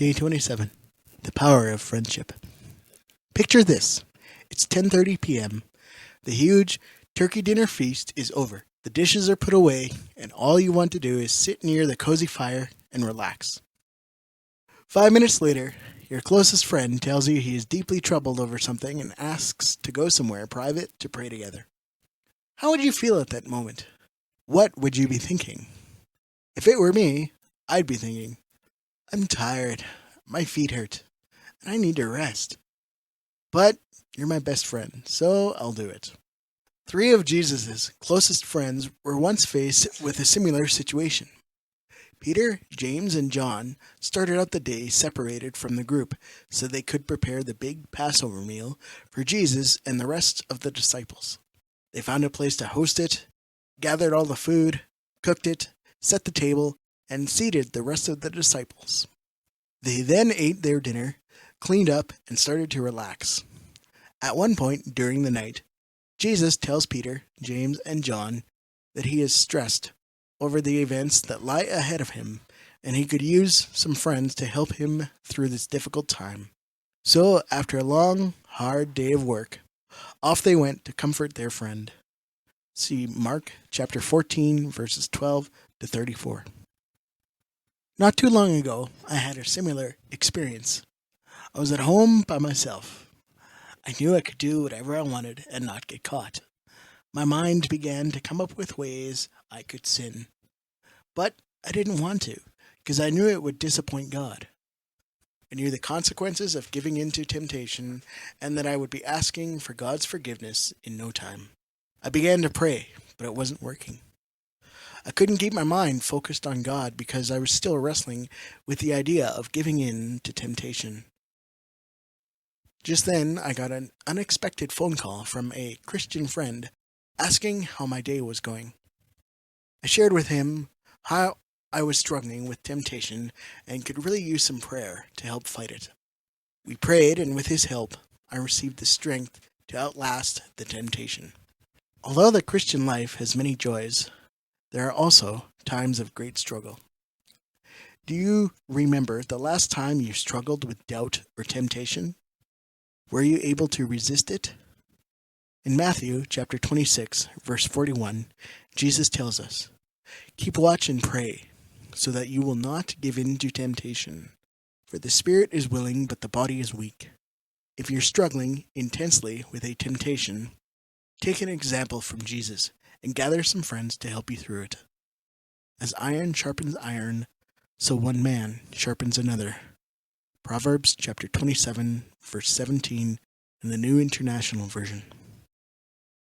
Day 27. The Power of Friendship. Picture this. It's 10:30 p.m. The huge turkey dinner feast is over. The dishes are put away, and all you want to do is sit near the cozy fire and relax. 5 minutes later, your closest friend tells you he is deeply troubled over something and asks to go somewhere private to pray together. How would you feel at that moment? What would you be thinking? If it were me, I'd be thinking, I'm tired, my feet hurt, and I need to rest. But you're my best friend, so I'll do it. 3 of Jesus' closest friends were once faced with a similar situation. Peter, James, and John started out the day separated from the group so they could prepare the big Passover meal for Jesus and the rest of the disciples. They found a place to host it, gathered all the food, cooked it, set the table, and seated the rest of the disciples. They then ate their dinner, cleaned up, and started to relax. At one point during the night, Jesus tells Peter, James, and John that he is stressed over the events that lie ahead of him, and he could use some friends to help him through this difficult time. So, after a long, hard day of work, off they went to comfort their friend. See Mark chapter 14, verses 12 to 34. Not too long ago, I had a similar experience. I was at home by myself. I knew I could do whatever I wanted and not get caught. My mind began to come up with ways I could sin. But I didn't want to, because I knew it would disappoint God. I knew the consequences of giving in to temptation, and that I would be asking for God's forgiveness in no time. I began to pray, but it wasn't working. I couldn't keep my mind focused on God because I was still wrestling with the idea of giving in to temptation. Just then, I got an unexpected phone call from a Christian friend asking how my day was going. I shared with him how I was struggling with temptation and could really use some prayer to help fight it. We prayed, and with his help, I received the strength to outlast the temptation. Although the Christian life has many joys, there are also times of great struggle. Do you remember the last time you struggled with doubt or temptation? Were you able to resist it? In Matthew chapter 26, verse 41, Jesus tells us, "Keep watch and pray, so that you will not give in to temptation. For the spirit is willing, but the body is weak." If you're struggling intensely with a temptation, take an example from Jesus and gather some friends to help you through it. As iron sharpens iron, so one man sharpens another. Proverbs chapter 27, verse 17 in the New International Version.